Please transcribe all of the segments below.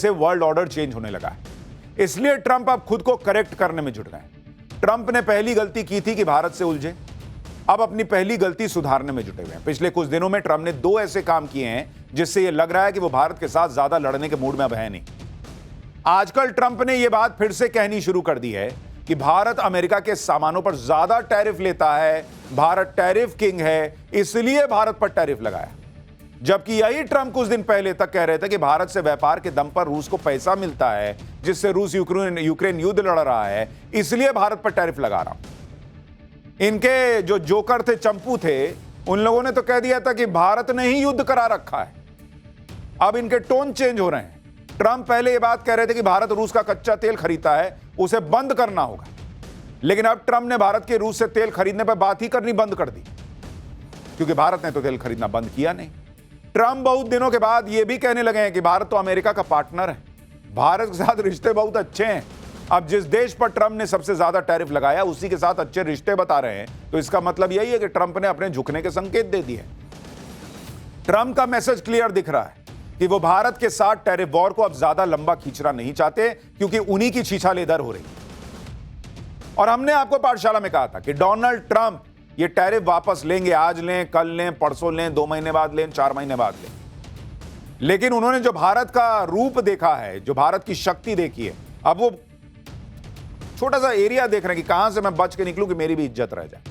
से world order change होने लगा है। इसलिए ट्रंप अब खुद को करेक्ट करने में जुट गए। ट्रंप ने पहली गलती की थी कि भारत से उलझे, अब अपनी पहली गलती सुधारने में जुटे हुए हैं। पिछले कुछ दिनों में ट्रंप ने 2 ऐसे काम किए हैं जिससे यह लग रहा है कि वो भारत के साथ ज्यादा लड़ने के मूड में अब है नहीं। आजकल ट्रंप ने यह बात फिर से कहनी शुरू कर दी है कि भारत अमेरिका के सामानों पर ज्यादा टैरिफ लेता है, भारत टैरिफ किंग है, इसलिए भारत पर टैरिफ लगाया। जबकि यही ट्रंप कुछ दिन पहले तक कह रहे थे कि भारत से व्यापार के दम पर रूस को पैसा मिलता है, जिससे रूस यूक्रेन युद्ध लड़ रहा है, इसलिए भारत पर टैरिफ लगा रहा हूं। इनके जो जोकर थे, चंपू थे, उन लोगों ने तो कह दिया था कि भारत ने ही युद्ध करा रखा है। अब इनके टोन चेंज हो रहे हैं। ट्रंप पहले यह बात कह रहे थे कि भारत रूस का कच्चा तेल खरीदता है, उसे बंद करना होगा, लेकिन अब ट्रंप ने भारत के रूस से तेल खरीदने पर बात ही करनी बंद कर दी, क्योंकि भारत ने तो तेल खरीदना बंद किया नहीं। ट्रंप बहुत दिनों के बाद यह भी कहने लगे हैं कि भारत तो अमेरिका का पार्टनर है, भारत के साथ रिश्ते बहुत अच्छे हैं। अब जिस देश पर ट्रंप ने सबसे ज्यादा टैरिफ लगाया उसी के साथ अच्छे रिश्ते बता रहे हैं, तो इसका मतलब यही है कि ट्रंप ने अपने झुकने के संकेत दे दिए। ट्रंप का मैसेज क्लियर दिख रहा है कि वो भारत के साथ टैरिफ वॉर को अब ज्यादा लंबा खींचना नहीं चाहते, क्योंकि उन्हीं की छीछालेदर हो रही है। और हमने आपको पाठशाला में कहा था कि डोनाल्ड ट्रंप ये टैरिफ वापस लेंगे, आज लें, कल लें, परसों लें, 2 महीने बाद लें, 4 महीने बाद लें, लेकिन उन्होंने जो भारत का रूप देखा है, जो भारत की शक्ति देखी है, अब वो छोटा सा एरिया देख रहे हैं कि कहां से मैं बच के निकलूं कि मेरी भी इज्जत रह जाए।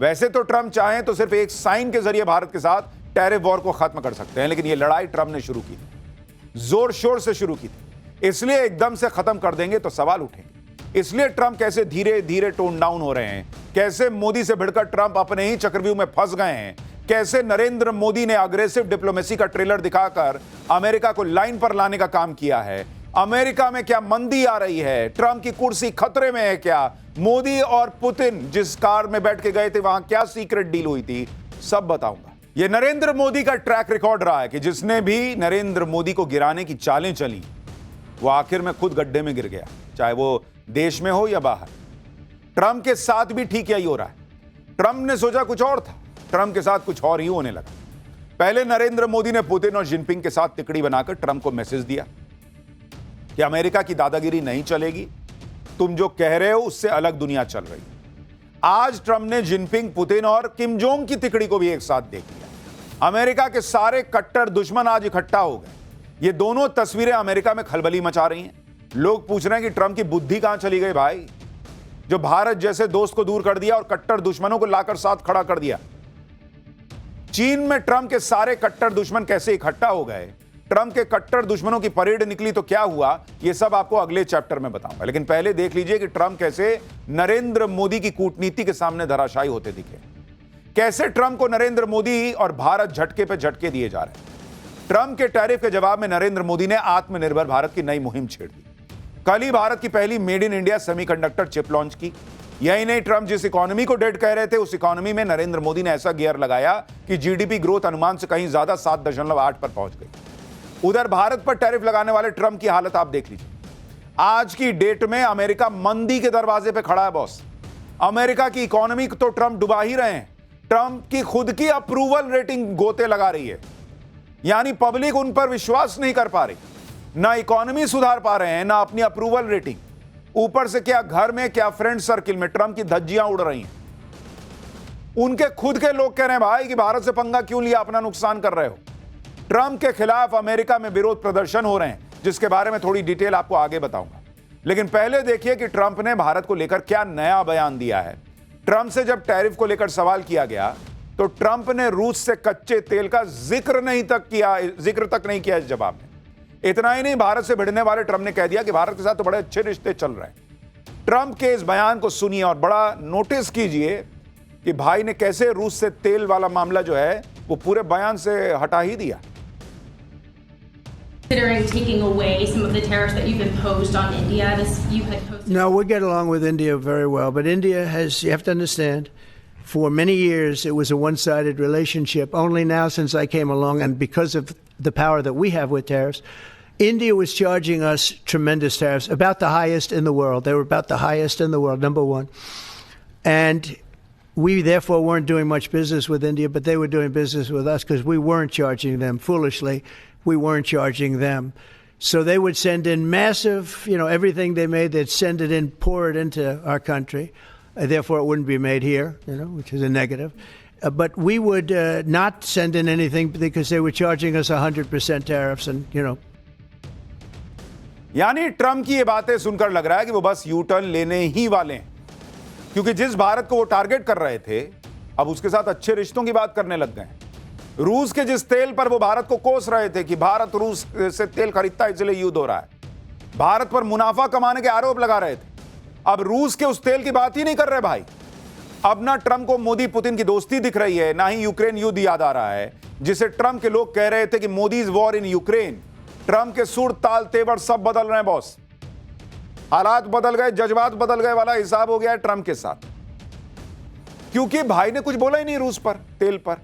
वैसे तो ट्रंप चाहें तो सिर्फ एक साइन के जरिए भारत के साथ टैरिफ वॉर को खत्म कर सकते हैं, लेकिन ये लड़ाई ट्रंप ने शुरू की थी, जोर शोर से शुरू की थी, इसलिए एकदम से खत्म कर देंगे तो सवाल उठेंगे। इसलिए ट्रंप कैसे धीरे धीरे टोन डाउन हो रहे हैं, कैसे मोदी से भिड़कर ट्रंप अपने ही चक्रव्यूह में फंस गए हैं, कैसे नरेंद्र मोदी ने अग्रेसिव डिप्लोमेसी का ट्रेलर दिखाकर अमेरिका को लाइन पर लाने का काम किया है। अमेरिका में क्या मंदी आ रही है, ट्रंप की कुर्सी खतरे में है क्या, मोदी और पुतिन जिस कार में बैठ के गए थे वहां क्या सीक्रेट डील हुई थी, सब बताऊंगा। यह नरेंद्र मोदी का ट्रैक रिकॉर्ड रहा है कि जिसने भी नरेंद्र मोदी को गिराने की चालें चली वो आखिर में खुद गड्ढे में गिर गया, चाहे वो देश में हो या बाहर। ट्रंप के साथ भी ठीक यही हो रहा है। ट्रंप ने सोचा कुछ और था, ट्रंप के साथ कुछ और ही होने लगा। पहले नरेंद्र मोदी ने पुतिन और जिनपिंग के साथ तिकड़ी बनाकर ट्रंप को मैसेज दिया कि अमेरिका की दादागिरी नहीं चलेगी, तुम जो कह रहे हो उससे अलग दुनिया चल रही है। आज ट्रंप ने जिनपिंग, पुतिन और किम जोंग की तिकड़ी को भी एक साथ देख लिया। अमेरिका के सारे कट्टर दुश्मन आज इकट्ठा हो गए। ये दोनों तस्वीरें अमेरिका में खलबली मचा रही हैं। लोग पूछ रहे हैं कि ट्रंप की बुद्धि कहां चली गई भाई, जो भारत जैसे दोस्त को दूर कर दिया और कट्टर दुश्मनों को लाकर साथ खड़ा कर दिया। चीन में ट्रंप के सारे कट्टर दुश्मन कैसे इकट्ठा हो गए, ट्रंप के कट्टर दुश्मनों की परेड निकली तो क्या हुआ, यह सब आपको अगले चैप्टर में बताऊंगा। लेकिन पहले देख लीजिए कि ट्रंप कैसे नरेंद्र मोदी की कूटनीति के सामने धराशायी होते दिखे, कैसे ट्रंप को नरेंद्र मोदी और भारत झटके पे झटके दिए जा रहे हैं। ट्रंप के टैरिफ के जवाब में नरेंद्र मोदी ने आत्मनिर्भर भारत की नई मुहिम छेड़ दी। कल ही भारत की पहली made in India semiconductor chip launch की। यही नहीं, ट्रंप जिस इकोनॉमी को डेड कह रहे थे उस इकोनॉमी में नरेंद्र मोदी ने ऐसा गियर लगाया कि जीडीपी ग्रोथ अनुमान से कहीं ज्यादा 7.8 पर पहुंच गई। उधर भारत पर टैरिफ लगाने वाले ट्रंप की हालत आप देख लीजिए। आज की डेट में अमेरिका मंदी के दरवाजे पे खड़ा है बॉस। अमेरिका की इकोनॉमी तो ट्रंप डुबा ही रहे हैं। ट्रंप की खुद की अप्रूवल रेटिंग गोते लगा रही है, यानी पब्लिक उन पर विश्वास नहीं कर पा रही। ना इकोनॉमी सुधार पा रहे हैं, ना अपनी अप्रूवल रेटिंग। ऊपर से क्या घर में क्या फ्रेंड सर्किल में ट्रंप की धज्जियां उड़ रही हैं। उनके खुद के लोग कह रहे हैं भाई कि भारत से पंगा क्यों लिया, अपना नुकसान कर रहे हो। ट्रंप के खिलाफ अमेरिका में विरोध प्रदर्शन हो रहे हैं, जिसके बारे में थोड़ी डिटेल आपको आगे बताऊंगा। लेकिन पहले देखिए कि ट्रंप ने भारत को लेकर क्या नया बयान दिया है। ट्रंप से जब टैरिफ को लेकर सवाल किया गया तो ट्रंप ने रूस से कच्चे तेल का जिक्र तक नहीं किया इस जवाब में। इतना ही नहीं, भारत से भिड़ने वाले ट्रंप ने कह दिया कि भारत के साथ तो बड़े अच्छे रिश्ते चल रहे हैं। ट्रंप के इस बयान को सुनिए और बड़ा नोटिस कीजिए कि भाई ने कैसे रूस से तेल वाला मामला जो है वो पूरे बयान से हटा ही दिया। Considering taking away some of the tariffs that you've imposed on India, you had posted. No, we get along with India very well, but India has, you have to understand, for many years it was a one-sided relationship. Only now, since I came along, and because of the power that we have with tariffs, India was charging us tremendous tariffs, about the highest in the world. They were about the highest in the world, number one. And we therefore weren't doing much business with India, but they were doing business with us because we weren't charging them foolishly. We weren't charging them. So they would send in massive, everything they made, they'd send it in, pour it into our country. Therefore, it wouldn't be made here, which is a negative. But we would not send in anything because they were charging us 100% tariffs and, यानी Trump की ये बातें सुनकर लग रहा है कि वो बस यू टर्न लेने ही वाले हैं, क्योंकि जिस भारत को वो टारगेट कर रहे थे अब उसके साथ अच्छे रिश्तों की बात करने लग गए। रूस के जिस तेल पर वो भारत को कोस रहे थे कि भारत रूस से तेल खरीदता है इसलिए युद्ध हो रहा है, भारत पर मुनाफा कमाने के आरोप लगा रहे थे, अब रूस के उस तेल की बात ही नहीं कर रहे भाई। अब ना ट्रंप को मोदी पुतिन की दोस्ती दिख रही है, ना ही यूक्रेन युद्ध याद आ रहा है, जिसे ट्रंप के लोग कह रहे थे कि Modi's war in Ukraine. Trump के सुर ताल तेवर सब बदल रहे हैं बॉस, हालात बदल गए, जज्बात बदल गए वाला हिसाब हो गया है ट्रंप के साथ, क्योंकि भाई ने कुछ बोला ही नहीं रूस पर, तेल पर।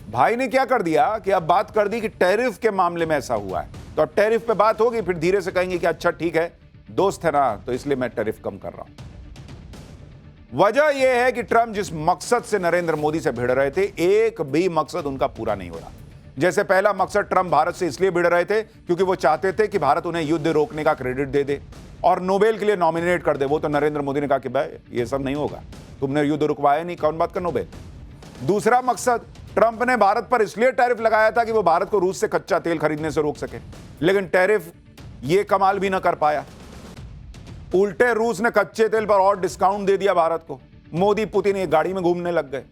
भाई ने क्या कर दिया कि अब बात कर दी कि टैरिफ के मामले में ऐसा हुआ है, तो अब टैरिफ पे बात होगी, फिर धीरे से कहेंगे कि अच्छा ठीक है दोस्त है ना, तो इसलिए मैं टैरिफ कम कर रहा हूं। वजह यह है कि ट्रंप जिस मकसद से नरेंद्र मोदी से भिड़ रहे थे, एक भी मकसद उनका पूरा नहीं हो रहा। जैसे पहला मकसद ट्रंप भारत से इसलिए भिड़ रहे थे क्योंकि वो चाहते थे कि भारत उन्हें युद्ध रोकने का क्रेडिट दे दे और नोबेल के लिए नॉमिनेट कर दे। वो तो नरेंद्र मोदी ने कहा कि भाई ये सब नहीं होगा, तुमने युद्ध रुकवाया नहीं, कौन बात का नोबेल। दूसरा मकसद, ट्रंप ने भारत पर इसलिए टैरिफ लगाया था कि वो भारत को रूस से कच्चा तेल खरीदने से रोक सके, लेकिन टैरिफ ये कमाल भी ना कर पाया, उल्टे रूस ने कच्चे तेल पर और डिस्काउंट दे दिया भारत को। मोदी पुतिन एक गाड़ी में घूमने लग गए।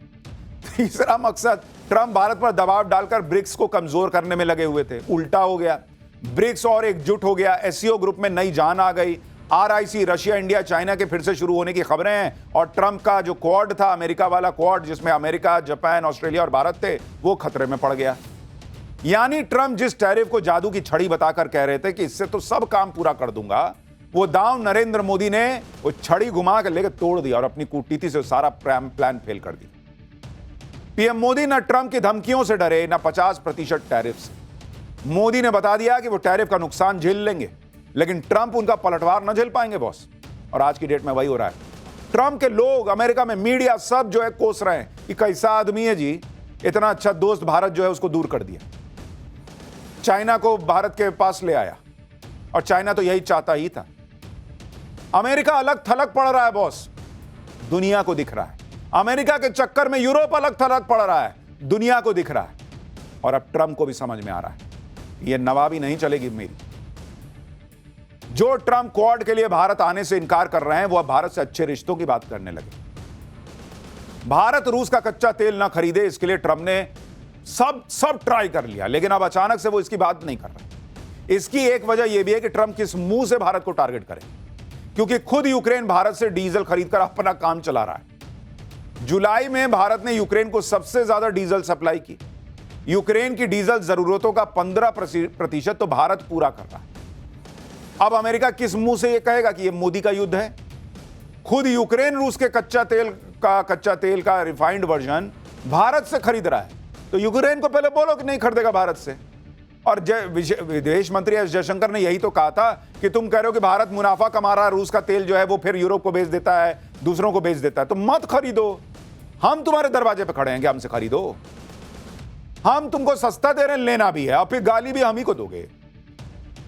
तीसरा मकसद, ट्रंप भारत पर दबाव डालकर ब्रिक्स को कमजोर करने में लगे हुए थे, उल्टा हो गया, ब्रिक्स और एकजुट हो गया, एससीओ ग्रुप में नई जान आ गई, आरआईसी रशिया इंडिया चाइना के फिर से शुरू होने की खबरें हैं, और ट्रंप का जो क्वाड था, अमेरिका वाला क्वाड जिसमें अमेरिका, जापान, ऑस्ट्रेलिया और भारत थे, वो खतरे में पड़ गया। यानी ट्रंप जिस टैरिफ को जादू की छड़ी बताकर कह रहे थे कि इससे तो सब काम पूरा कर दूंगा, वो दांव नरेंद्र मोदी ने वो छड़ी घुमा कर लेकर तोड़ दिया और अपनी कूटनीति से सारा प्लान फेल कर दिया। पीएम मोदी न ट्रंप की धमकियों से डरे, न 50% टैरिफ से। मोदी ने बता दिया कि वो टैरिफ का नुकसान झेल लेंगे, लेकिन ट्रंप उनका पलटवार न झेल पाएंगे बॉस, और आज की डेट में वही हो रहा है। ट्रंप के लोग, अमेरिका में मीडिया, सब जो है कोस रहे हैं कि कैसा आदमी है जी, इतना अच्छा दोस्त भारत जो है उसको दूर कर दिया, चाइना को भारत के पास ले आया, और चाइना तो यही चाहता ही था। अमेरिका अलग थलग पड़ रहा है बॉस, दुनिया को दिख रहा है। अमेरिका के चक्कर में यूरोप अलग थलग पड़ रहा है, दुनिया को दिख रहा है, और अब ट्रंप को भी समझ में आ रहा है यह नवाबी नहीं चलेगी मेरी। जो ट्रंप क्वाड के लिए भारत आने से इनकार कर रहे हैं, वो अब भारत से अच्छे रिश्तों की बात करने लगे। भारत रूस का कच्चा तेल ना खरीदे, इसके लिए ट्रंप ने सब ट्राई कर लिया, लेकिन अब अचानक से वो इसकी बात नहीं कर रहे। इसकी एक वजह यह भी है कि ट्रंप किस मुंह से भारत को टारगेट करे, क्योंकि खुद यूक्रेन भारत से डीजल खरीदकर अपना काम चला रहा है। जुलाई में भारत ने यूक्रेन को सबसे ज्यादा डीजल सप्लाई की। यूक्रेन की डीजल जरूरतों का 15% तो भारत पूरा कर रहा है। अब अमेरिका किस मुंह से यह कहेगा कि यह मोदी का युद्ध है? खुद यूक्रेन रूस के कच्चा तेल का रिफाइंड वर्जन भारत से खरीद रहा है, तो यूक्रेन को पहले बोलो कि नहीं खरीदेगा भारत से। और विदेश मंत्री एस जयशंकर ने यही तो कहा था कि तुम कह रहे हो कि भारत मुनाफा कमा रहा है, रूस का तेल जो है वो फिर यूरोप को बेच देता है, दूसरों को बेच देता है, तो मत खरीदो, हम तुम्हारे दरवाजे पे खड़े हैं कि हमसे खरीदो, हम तुमको सस्ता दे रहे हैं, लेना भी है, और फिर गाली भी हम ही को दोगे।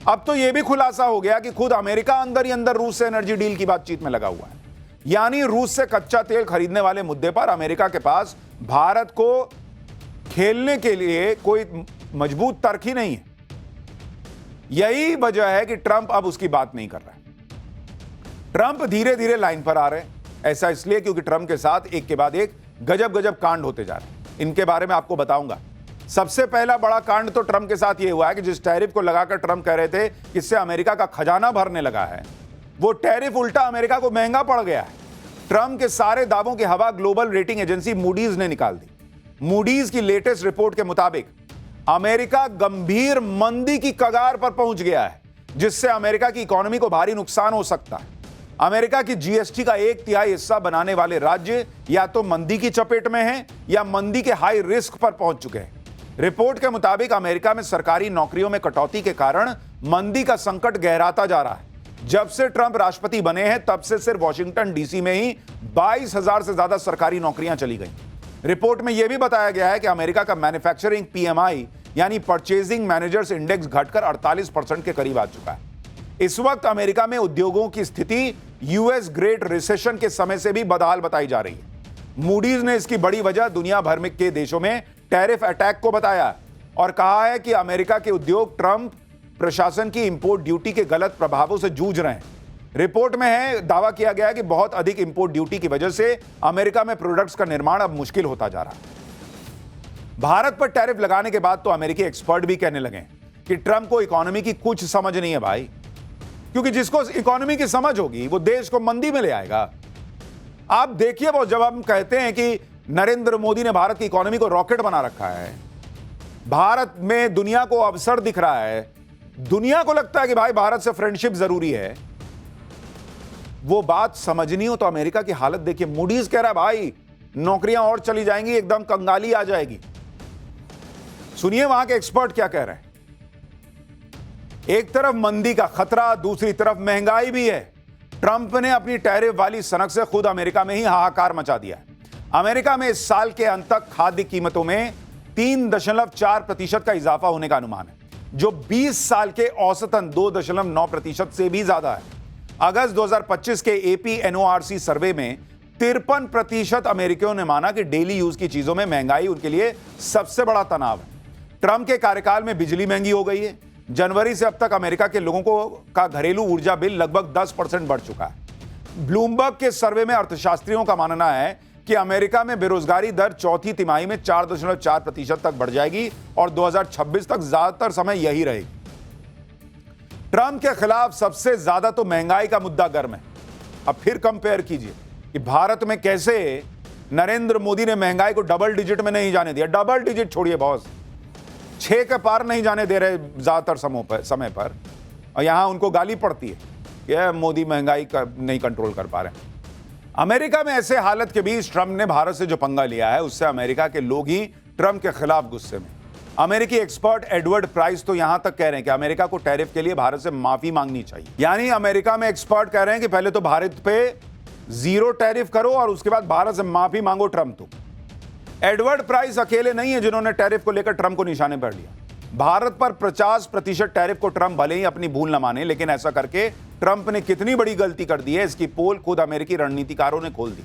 अब तो यह भी खुलासा हो गया कि खुद अमेरिका अंदर ही अंदर रूस से एनर्जी डील की बातचीत में लगा हुआ है। यानी रूस से कच्चा तेल खरीदने वाले मुद्दे पर अमेरिका के पास भारत को खेलने के लिए कोई मजबूत तर्क ही नहीं है। यही वजह है कि ट्रंप अब उसकी बात नहीं कर रहा है। ट्रंप धीरे धीरे लाइन पर आ रहे हैं, ऐसा इसलिए क्योंकि ट्रंप के साथ एक के बाद एक गजब कांड होते जा रहे हैं। इनके बारे में आपको बताऊंगा। सबसे पहला बड़ा कांड तो ट्रंप के साथ यह हुआ है कि जिस टैरिफ को लगाकर ट्रंप कह रहे थे कि इससे अमेरिका का खजाना भरने लगा है, वो टैरिफ उल्टा अमेरिका को महंगा पड़ गया है। ट्रंप के सारे दावों की हवा ग्लोबल रेटिंग एजेंसी मूडीज ने निकाल दी। मूडीज की लेटेस्ट रिपोर्ट के मुताबिक अमेरिका गंभीर मंदी की कगार पर पहुंच गया है, जिससे अमेरिका की इकोनॉमी को भारी नुकसान हो सकता है। अमेरिका की जीएसटी का 1/3 हिस्सा बनाने वाले राज्य या तो मंदी की चपेट में हैं या मंदी के हाई रिस्क पर पहुंच चुके हैं। रिपोर्ट के मुताबिक अमेरिका में सरकारी नौकरियों में कटौती के कारण मंदी का संकट गहराता जा रहा है। जब से ट्रंप राष्ट्रपति बने हैं, तब से सिर्फ वॉशिंगटन डीसी में ही 22,000 से ज्यादा सरकारी नौकरियां चली गई। रिपोर्ट में यह भी बताया गया है कि अमेरिका का मैन्युफैक्चरिंग पीएमआई यानी परचेजिंग मैनेजर्स इंडेक्स घटकर 48% के करीब आ चुका है। इस वक्त अमेरिका में उद्योगों की स्थिति यूएस ग्रेट रिसेशन के समय से भी बदहाल बताई जा रही है। मूडीज ने इसकी बड़ी वजह दुनिया भर में के देशों में टैरिफ अटैक को बताया और कहा है कि अमेरिका के उद्योग ट्रंप प्रशासन की इंपोर्ट ड्यूटी के गलत प्रभावों से जूझ रहे हैं। रिपोर्ट में दावा किया गया है कि बहुत अधिक इंपोर्ट ड्यूटी की वजह से अमेरिका में प्रोडक्ट्स का निर्माण अब मुश्किल होता जा रहा है। भारत पर टैरिफ लगाने के बाद तो अमेरिकी एक्सपर्ट भी कहने लगे कि ट्रंप को इकोनॉमी की कुछ समझ नहीं है भाई, क्योंकि जिसको इकोनॉमी की समझ होगी वो देश को मंदी में ले आएगा। आप देखिए, वो जब हम कहते हैं कि नरेंद्र मोदी ने भारत की इकोनॉमी को रॉकेट बना रखा है, भारत में दुनिया को अवसर दिख रहा है, दुनिया को लगता है कि भाई भारत से फ्रेंडशिप जरूरी है, वो बात समझनी हो तो अमेरिका की हालत देखिए। मूडीज कह रहा है भाई नौकरियां और चली जाएंगी, एकदम कंगाली आ जाएगी। सुनिए वहां के एक्सपर्ट क्या कह रहे हैं। एक तरफ मंदी का खतरा, दूसरी तरफ महंगाई भी है। ट्रंप ने अपनी टैरिफ वाली सनक से खुद अमेरिका में ही हाहाकार मचा दिया है। अमेरिका में इस साल के अंत तक खाद्य कीमतों में 3.4% का इजाफा होने का अनुमान है, जो 20 साल के औसतन 2.9% से भी ज्यादा है। अगस्त 2025 के AP-NORC सर्वे में 53% अमेरिकियों ने माना कि डेली यूज की चीजों में महंगाई उनके लिए सबसे बड़ा तनाव है। ट्रंप के कार्यकाल में बिजली महंगी हो गई है। जनवरी से अब तक अमेरिका के लोगों का घरेलू ऊर्जा बिल लगभग 10% बढ़ चुका है। ब्लूमबर्ग के सर्वे में अर्थशास्त्रियों का मानना है कि अमेरिका में बेरोजगारी दर चौथी तिमाही में 4.4% तक बढ़ जाएगी और 2026 तक ज्यादातर समय यही रहेगी। ट्रंप के खिलाफ सबसे ज्यादा तो महंगाई का मुद्दा गर्म है। अब फिर कंपेयर कीजिए कि भारत में कैसे नरेंद्र मोदी ने महंगाई को डबल डिजिट में नहीं जाने दिया। डबल डिजिट छोड़िए बॉस, 6 के पार नहीं जाने दे रहे ज्यादातर समय पर, और यहां उनको गाली पड़ती है कि मोदी महंगाई का नहीं कंट्रोल कर पा रहे। अमेरिका में ऐसे हालत के बीच ट्रंप ने भारत से जो पंगा लिया है उससे अमेरिका के लोग ही ट्रंप के खिलाफ गुस्से में। अमेरिकी एक्सपर्ट एडवर्ड प्राइस तो यहां तक कह रहे हैं कि अमेरिका को टैरिफ के लिए भारत से माफी मांगनी चाहिए। यानी अमेरिका में एक्सपर्ट कह रहे हैं कि पहले तो भारत पे 0 टैरिफ करो और उसके बाद भारत से माफी मांगो ट्रंप। तो एडवर्ड प्राइस अकेले नहीं है जिन्होंने टैरिफ को लेकर ट्रंप को निशाने पर लिया। भारत पर 50% टैरिफ को ट्रंप भले ही अपनी भूल न माने, लेकिन ऐसा करके ट्रंप ने कितनी बड़ी गलती कर दी है इसकी पोल खुद अमेरिकी रणनीतिकारों ने खोल दी।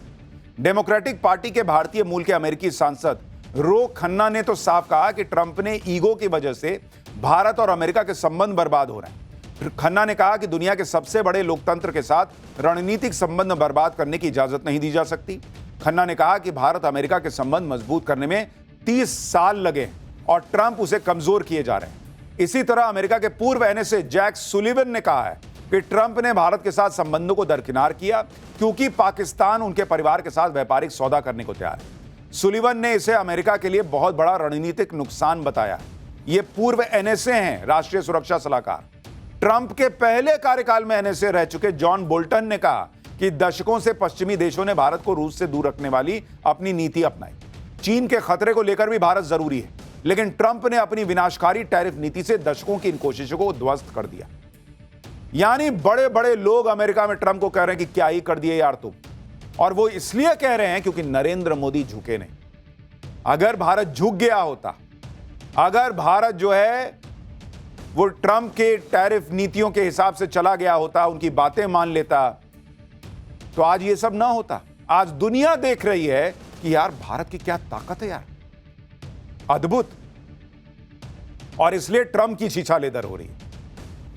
डेमोक्रेटिक पार्टी के भारतीय मूल के अमेरिकी सांसद रो खन्ना ने तो साफ कहा कि ट्रंप ने ईगो की वजह से भारत और अमेरिका के संबंध बर्बाद हो रहे हैं। खन्ना ने कहा कि दुनिया के सबसे बड़े लोकतंत्र के साथ रणनीतिक संबंध बर्बाद करने की इजाजत नहीं दी जा सकती। खन्ना ने कहा कि भारत अमेरिका के संबंध मजबूत करने में 30 साल लगे और ट्रंप उसे कमजोर किए जा रहे हैं। इसी तरह अमेरिका के पूर्व NSA जैक सुलिवन ने कहा है कि ट्रंप ने भारत के साथ संबंधों को दरकिनार किया क्योंकि पाकिस्तान उनके परिवार के साथ व्यापारिक सौदा करने को तैयार है। सुलिवन ने इसे अमेरिका के लिए बहुत बड़ा रणनीतिक नुकसान बताया। ये पूर्व NSA हैं, राष्ट्रीय सुरक्षा सलाहकार। ट्रंप के पहले कार्यकाल में NSA रह चुके जॉन बोल्टन ने कहा कि दशकों से पश्चिमी देशों ने भारत को रूस से दूर रखने वाली अपनी नीति अपनाई। चीन के खतरे को लेकर भी भारत जरूरी है, लेकिन ट्रंप ने अपनी विनाशकारी टैरिफ नीति से दशकों की इन कोशिशों को ध्वस्त कर दिया। यानी बड़े बड़े लोग अमेरिका में ट्रंप को कह रहे हैं कि क्या ही कर दिए यार तुम, और वो इसलिए कह रहे हैं क्योंकि नरेंद्र मोदी झुके नहीं। अगर भारत झुक गया होता, अगर भारत जो है वो ट्रंप के टैरिफ नीतियों के हिसाब से चला गया होता, उनकी बातें मान लेता, तो आज ये सब ना होता। आज दुनिया देख रही है कि यार भारत की क्या ताकत है यार, अद्भुत। और इसलिए ट्रंप की छीछालेदर हो रही है।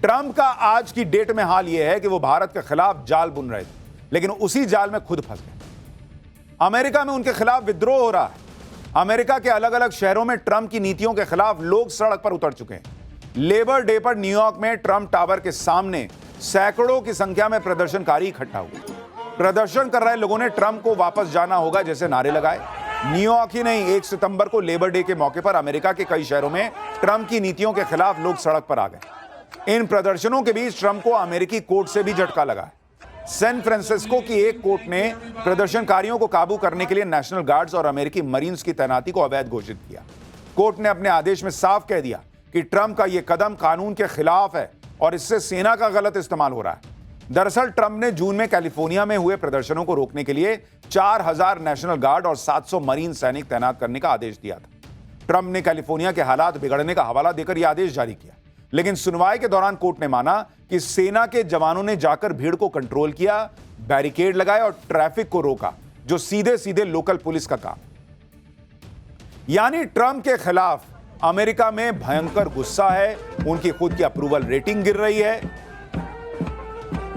ट्रंप का आज की डेट में हाल यह है कि वो भारत के खिलाफ जाल बुन रहे थे, लेकिन उसी जाल में खुद फंस गए। अमेरिका में उनके खिलाफ विद्रोह हो रहा है। अमेरिका के अलग अलग शहरों में ट्रंप की नीतियों के खिलाफ लोग सड़क पर उतर चुके हैं। लेबर डे पर न्यूयॉर्क में ट्रंप टावर के सामने सैकड़ों की संख्या में प्रदर्शनकारी इकट्ठा हुए। प्रदर्शन कर रहे लोगों ने ट्रंप को वापस जाना होगा जैसे नारे लगाए। न्यूयॉर्क ही नहीं, 1 सितंबर को लेबर डे के मौके पर अमेरिका के कई शहरों में ट्रंप की नीतियों के खिलाफ लोग सड़क पर आ गए। इन प्रदर्शनों के बीच ट्रंप को अमेरिकी कोर्ट से भी झटका लगा। सैन फ्रांसिस्को की एक कोर्ट ने प्रदर्शनकारियों को काबू करने के लिए नेशनल गार्ड्स और अमेरिकी मरीन्स की तैनाती को अवैध घोषित किया। कोर्ट ने अपने आदेश में साफ कह दिया कि ट्रंप का यह कदम कानून के खिलाफ है और इससे सेना का गलत इस्तेमाल हो रहा है। दरअसल ट्रंप ने जून में कैलिफोर्निया में हुए प्रदर्शनों को रोकने के लिए 4000 नेशनल गार्ड और 700 मरीन सैनिक तैनात करने का आदेश दिया था। ट्रंप ने कैलिफोर्निया के हालात बिगड़ने का हवाला देकर यह आदेश जारी किया, लेकिन सुनवाई के दौरान कोर्ट ने माना कि सेना के जवानों ने जाकर भीड़ को कंट्रोल किया, बैरिकेड लगाए और ट्रैफिक को रोका, जो सीधे सीधे लोकल पुलिस का काम। यानी ट्रंप के खिलाफ अमेरिका में भयंकर गुस्सा है, उनकी खुद की अप्रूवल रेटिंग गिर रही है,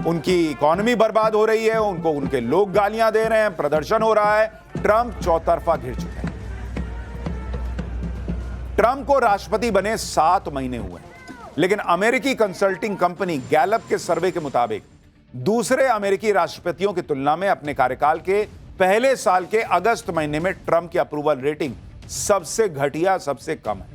उनकी इकोनॉमी बर्बाद हो रही है, उनको उनके लोग गालियां दे रहे हैं, प्रदर्शन हो रहा है। ट्रंप चौतरफा घिर चुके हैं। ट्रंप को राष्ट्रपति बने 7 महीने हुए, लेकिन अमेरिकी कंसल्टिंग कंपनी गैलप के सर्वे के मुताबिक दूसरे अमेरिकी राष्ट्रपतियों की तुलना में अपने कार्यकाल के पहले साल के अगस्त महीने में ट्रंप की अप्रूवल रेटिंग सबसे घटिया, सबसे कम है।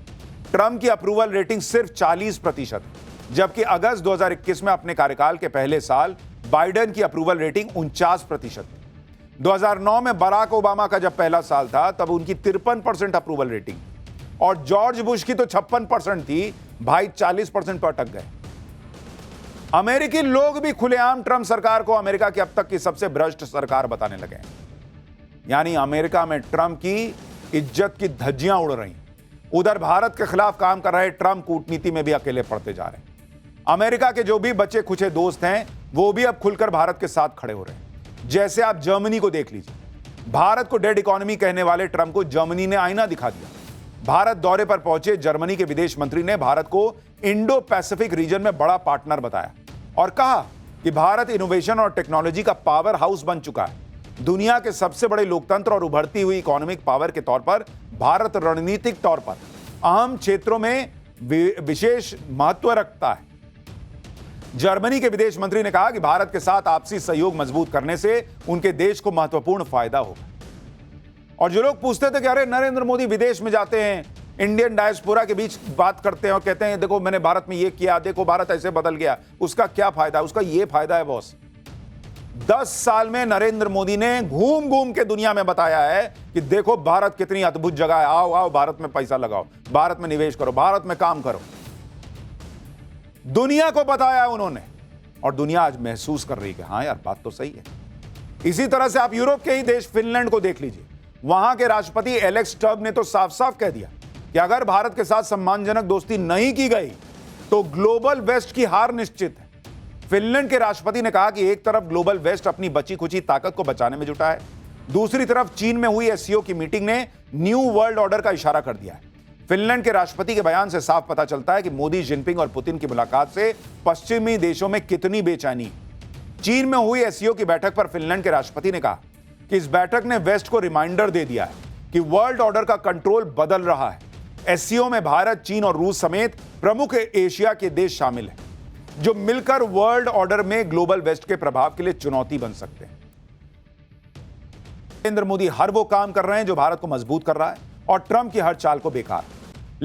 ट्रंप की अप्रूवल रेटिंग सिर्फ 40% है, जबकि अगस्त 2021 में अपने कार्यकाल के पहले साल बाइडेन की अप्रूवल रेटिंग 49% थी। 2009 में बराक ओबामा का जब पहला साल था तब उनकी 53% अप्रूवल रेटिंग, और जॉर्ज बुश की तो 56% थी, भाई 40% पर अटक गए। अमेरिकी लोग भी खुलेआम ट्रंप सरकार को अमेरिका की अब तक की सबसे भ्रष्ट सरकार बताने लगे हैं। यानी अमेरिका में ट्रंप की इज्जत की धज्जियां उड़ रही। उधर भारत के खिलाफ काम कर रहे ट्रंप कूटनीति में भी अकेले पड़ते जा रहे हैं। अमेरिका के जो भी बचे खुचे दोस्त हैं वो भी अब खुलकर भारत के साथ खड़े हो रहे हैं। जैसे आप जर्मनी को देख लीजिए। भारत को डेड इकोनॉमी कहने वाले ट्रंप को जर्मनी ने आईना दिखा दिया। भारत दौरे पर पहुंचे जर्मनी के विदेश मंत्री ने भारत को इंडो पैसिफिक रीजन में बड़ा पार्टनर बताया और कहा कि भारत इनोवेशन और टेक्नोलॉजी का पावर हाउस बन चुका है। दुनिया के सबसे बड़े लोकतंत्र और उभरती हुई इकोनॉमिक पावर के तौर पर भारत रणनीतिक तौर पर अहम क्षेत्रों में विशेष महत्व रखता है। जर्मनी के विदेश मंत्री ने कहा कि भारत के साथ आपसी सहयोग मजबूत करने से उनके देश को महत्वपूर्ण फायदा होगा। और जो लोग पूछते थे कि अरे नरेंद्र मोदी विदेश में जाते हैं, इंडियन डायस्पोरा के बीच बात करते हैं और कहते हैं देखो मैंने भारत में ये किया, देखो भारत ऐसे बदल गया, उसका क्या फायदा? उसका ये फायदा है बॉस, 10 साल में नरेंद्र मोदी ने घूम घूम के दुनिया में बताया है कि देखो भारत कितनी अद्भुत जगह है, आओ आओ भारत में पैसा लगाओ, भारत में निवेश करो, भारत में काम करो। दुनिया को बताया है उन्होंने, और दुनिया आज महसूस कर रही है कि हाँ यार बात तो सही है। इसी तरह से आप यूरोप के ही देश फिनलैंड को देख लीजिए। वहां के राष्ट्रपति एलेक्स टर्ब ने तो साफ साफ कह दिया कि अगर भारत के साथ सम्मानजनक दोस्ती नहीं की गई तो ग्लोबल वेस्ट की हार निश्चित है। फिनलैंड के राष्ट्रपति ने कहा कि एक तरफ ग्लोबल वेस्ट अपनी बची खुची ताकत को बचाने में जुटा है, दूसरी तरफ चीन में हुई एससीओ की मीटिंग ने न्यू वर्ल्ड ऑर्डर का इशारा कर दिया है। फिनलैंड के राष्ट्रपति के बयान से साफ पता चलता है कि मोदी, जिनपिंग और पुतिन की मुलाकात से पश्चिमी देशों में कितनी बेचैनी है। चीन में हुई एससीओ की बैठक पर फिनलैंड के राष्ट्रपति ने कहा कि इस बैठक ने वेस्ट को रिमाइंडर दे दिया है कि वर्ल्ड ऑर्डर का कंट्रोल बदल रहा है। एससीओ में भारत, चीन और रूस समेत प्रमुख एशिया के देश शामिल हैं, जो मिलकर वर्ल्ड ऑर्डर में ग्लोबल वेस्ट के प्रभाव के लिए चुनौती बन सकते हैं। नरेंद्र मोदी हर वो काम कर रहे हैं जो भारत को मजबूत कर रहा है और ट्रंप की हर चाल को बेकार।